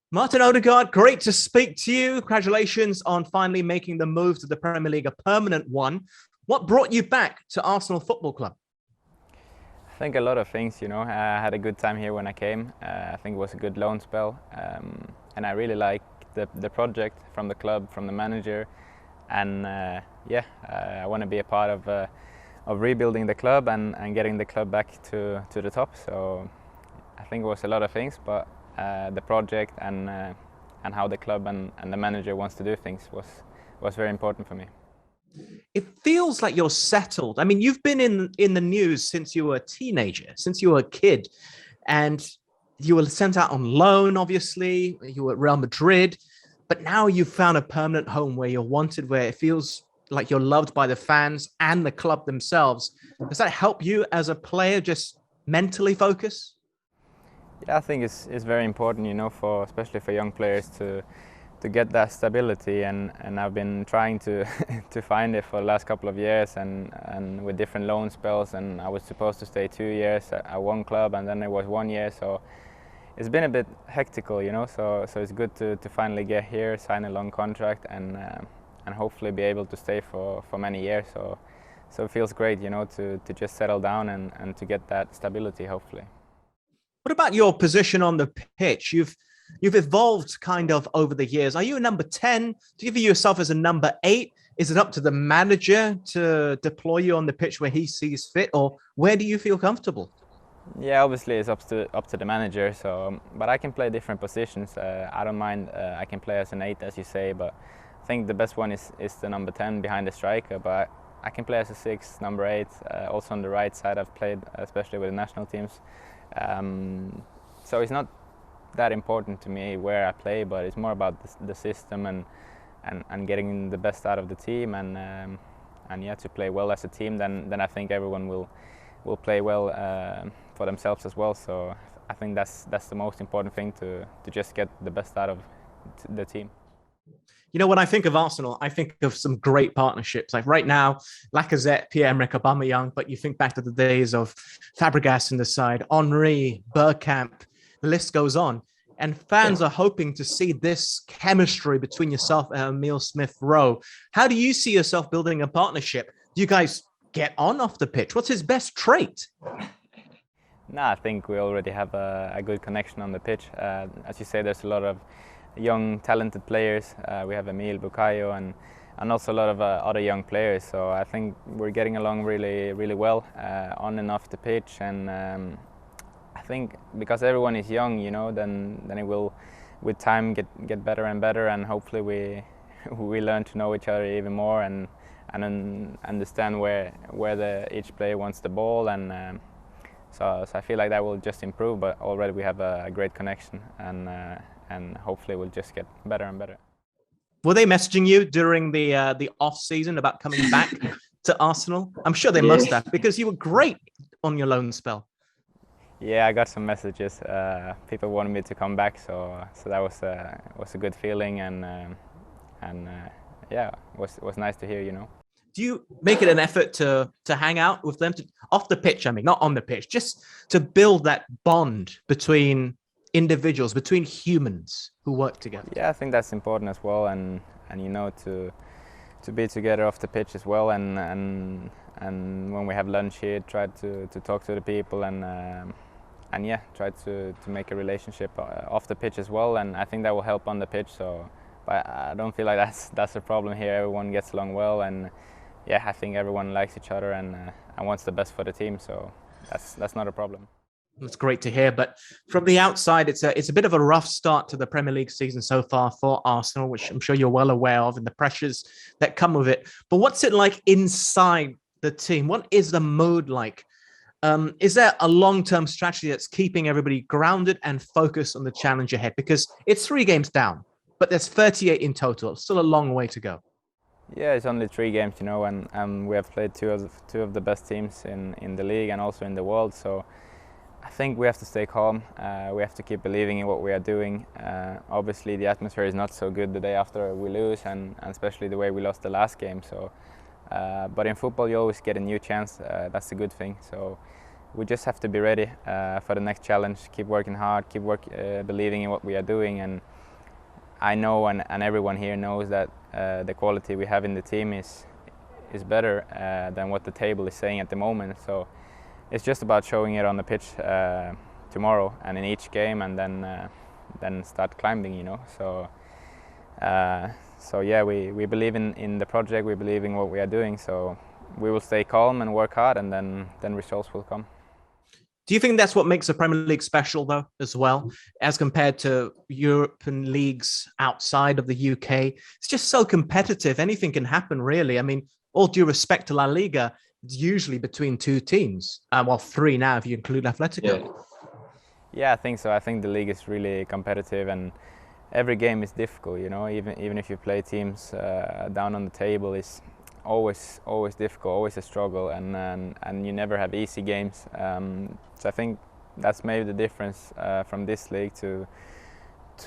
Martin Odegaard, great to speak to you. Congratulations on finally making the move to the Premier League, a permanent one. What brought you back to Arsenal Football Club? I think a lot of things, I had a good time here when I came. I think it was a good loan spell. And I really like the project from the club, from the manager. And I want to be a part of rebuilding the club and getting the club back to the top. So I think it was a lot of things, but the project and how the club and the manager wants to do things was very important for me. It feels like you're settled. I mean, you've been in the news since you were a teenager, since you were a kid, and you were sent out on loan, obviously. You were at Real Madrid, but now you've found a permanent home where you're wanted, where it feels like you're loved by the fans and the club themselves. Does that help you as a player just mentally focus? Yeah, I think it's very important, for especially for young players to get that stability, and I've been trying to to find it for the last couple of years, and with different loan spells, and I was supposed to stay 2 years at one club, and then it was 1 year, so it's been a bit hectical, so it's good to finally get here, sign a long contract, and hopefully be able to stay for many years. So it feels great, to just settle down and to get that stability, hopefully. What about your position on the pitch? You've evolved kind of over the years. Are you a number 10? Do you view yourself as a number 8? Is it up to the manager to deploy you on the pitch where he sees fit, or where do you feel comfortable? Yeah, obviously it's up to the manager. So, but I can play different positions. I don't mind. I can play as an 8, as you say, but I think the best one is the number 10 behind the striker. But I can play as a 6, number 8. Also on the right side, I've played, especially with the national teams. So it's not that important to me where I play, but it's more about the system and getting the best out of the team, and yeah, to play well as a team. Then I think everyone will play well for themselves as well. So I think that's the most important thing, to just get the best out of the team. You know, when I think of Arsenal, I think of some great partnerships. Like right now, Lacazette, Pierre-Emerick Aubameyang, but you think back to the days of Fabregas in the side, Henry, Bergkamp, the list goes on. And fans are hoping to see this chemistry between yourself and Emile Smith-Rowe. How do you see yourself building a partnership? Do you guys get on off the pitch? What's his best trait? No, I think we already have a good connection on the pitch. As you say, there's a lot of young, talented players. We have Emile, Bukayo, and also a lot of other young players. So I think we're getting along really, really well on and off the pitch. And I think because everyone is young, then it will, with time, get better and better. And hopefully we learn to know each other even more and understand where each player wants the ball. And so I feel like that will just improve. But already we have a great connection, and hopefully we'll just get better and better. Were they messaging you during the off season about coming back to Arsenal? I'm sure they must have, because you were great on your loan spell. Yeah, I got some messages. People wanted me to come back, so that was a good feeling, and yeah, it was nice to hear. Do you make it an effort to hang out with them off the pitch? I mean, not on the pitch, just to build that bond between individuals, between humans who work together? Yeah, I think that's important as well, and to be together off the pitch as well, and when we have lunch here, try to talk to the people, and yeah, try to make a relationship off the pitch as well, and I think that will help on the pitch. So, but I don't feel like that's a problem here. Everyone gets along well, and yeah, I think everyone likes each other and wants the best for the team. So that's not a problem. That's great to hear. But from the outside, it's a bit of a rough start to the Premier League season so far for Arsenal, which I'm sure you're well aware of, and the pressures that come with it. But what's it like inside the team? What is the mood like? Is there a long-term strategy that's keeping everybody grounded and focused on the challenge ahead? Because it's 3 games down, but there's 38 in total. It's still a long way to go. Yeah, it's only 3 games, and we have played two of the best teams in the league and also in the world. So I think we have to stay calm. We have to keep believing in what we are doing. Obviously, the atmosphere is not so good the day after we lose, and especially the way we lost the last game. So, but in football, you always get a new chance. That's a good thing. So we just have to be ready for the next challenge. Keep working hard. Keep believing in what we are doing, I know, and everyone here knows that the quality we have in the team is better than what the table is saying at the moment. So it's just about showing it on the pitch tomorrow and in each game, and then start climbing, you know. So yeah, we believe in the project, we believe in what we are doing, so we will stay calm and work hard, and then results will come. Do you think that's what makes the Premier League special, though, as well, as compared to European leagues outside of the UK? It's just so competitive. Anything can happen, really. I mean, all due respect to La Liga, it's usually between two teams. Well, three now if you include Atletico. Yeah, I think so. I think the league is really competitive, and every game is difficult. You know, even if you play teams down on the table, it's always difficult, always a struggle, and you never have easy games. So I think that's maybe the difference from this league to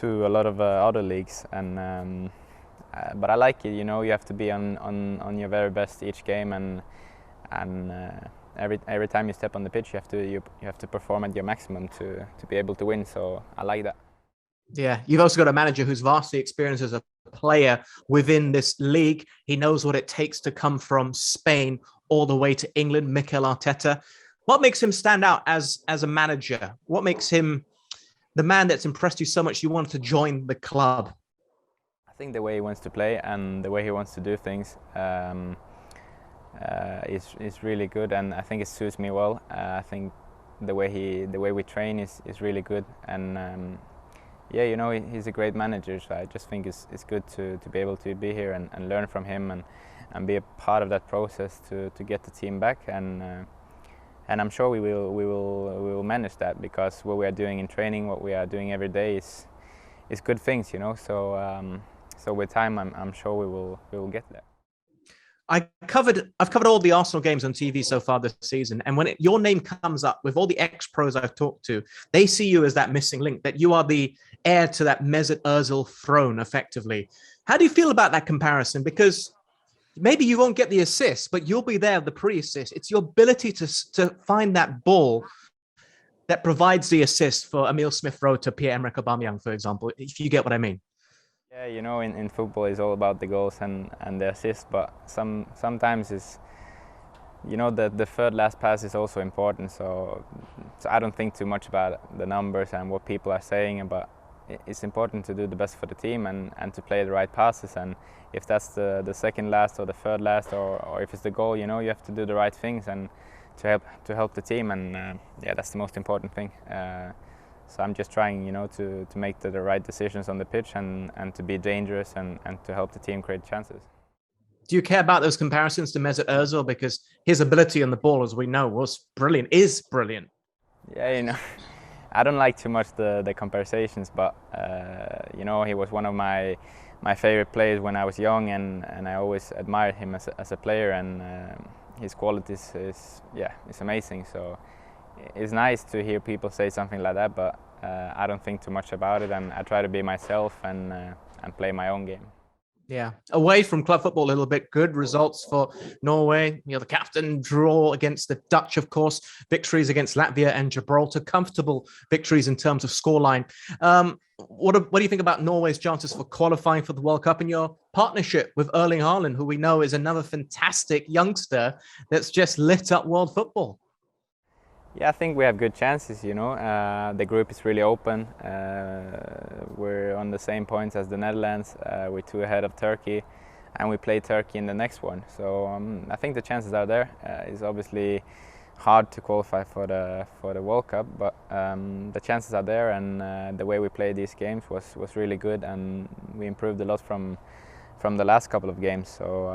a lot of other leagues. And but I like it. You know, you have to be on your very best each game, and every time you step on the pitch, you have to perform at your maximum to be able to win. So I like that. Yeah, you've also got a manager who's vastly experienced as a player within this league. He knows what it takes to come from Spain all the way to England, MIKEL ARTETA. What makes him stand out as a manager? What makes him the man that's impressed you so much you wanted to join the club? I think the way he wants to play and the way he wants to do things is really good, and I think it suits me well. I think the way we train is really good, and yeah, you know, he's a great manager, so I just think it's good to be able to be here and learn from him and be a part of that process to get the team back, and I'm sure we will manage that, because what we are doing in training, what we are doing every day is good things, you know. So with time, I'm sure we will get there. I've covered all the Arsenal games on TV so far this season, and when your name comes up with all the ex-pros I've talked to, they see you as that missing link, that you are the heir to that Mesut Ozil throne, effectively. How do you feel about that comparison? Because maybe you won't get the assist, but you'll be there, the pre-assist. It's your ability to find that ball that provides the assist for Emile Smith-Rowe to Pierre-Emerick Aubameyang, for example, if you get what I mean. Yeah, you know, in football it's all about the goals and the assists, but sometimes it's, you know, the third last pass is also important. So I don't think too much about the numbers and what people are saying, but it's important to do the best for the team and to play the right passes. And if that's the second last or the third last, or if it's the goal, you know, you have to do the right things and to help the team. And yeah, that's the most important thing. So I'm just trying, you know, to make the right decisions on the pitch and to be dangerous and to help the team create chances. Do you care about those comparisons to Mesut Ozil? Because his ability on the ball, as we know, is brilliant. Yeah, you know, I don't like too much the comparisons, but you know, he was one of my favorite players when I was young, and I always admired him as a player, and his qualities is amazing. So it's nice to hear people say something like that, but I don't think too much about it, and I try to be myself and play my own game. Yeah, away from club football a little bit, good results for Norway. You know, the captain draw against the Dutch, of course, victories against Latvia and Gibraltar, comfortable victories in terms of scoreline. What do you think about Norway's chances for qualifying for the World Cup and your partnership with Erling Haaland, who we know is another fantastic youngster that's just lit up world football? Yeah, I think we have good chances, you know. The group is really open. We're on the same points as the Netherlands. We're 2 ahead of Turkey, and we play Turkey in the next one. So I think the chances are there. It's obviously hard to qualify for the World Cup, but the chances are there, and the way we played these games was really good, and we improved a lot from the last couple of games. So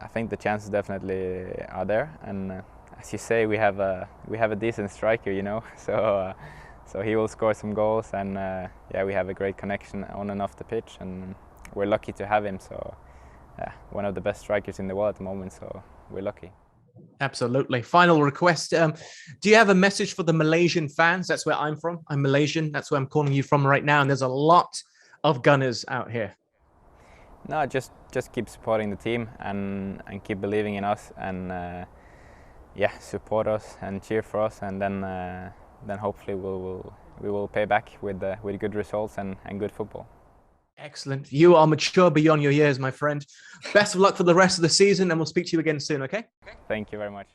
I think the chances definitely are there, and as you say, we have a decent striker, you know, so he will score some goals, and yeah, we have a great connection on and off the pitch, and we're lucky to have him. So yeah, one of the best strikers in the world at the moment, so we're lucky. Absolutely. Final request. Do you have a message for the Malaysian fans? That's where I'm from. I'm Malaysian. That's where I'm calling you from right now, and there's a lot of Gunners out here. No, just keep supporting the team and keep believing in us, and yeah, support us and cheer for us, and then hopefully we will pay back with good results and good football. Excellent. You are mature beyond your years, my friend. Best of luck for the rest of the season, and we'll speak to you again soon, okay? Thank you very much.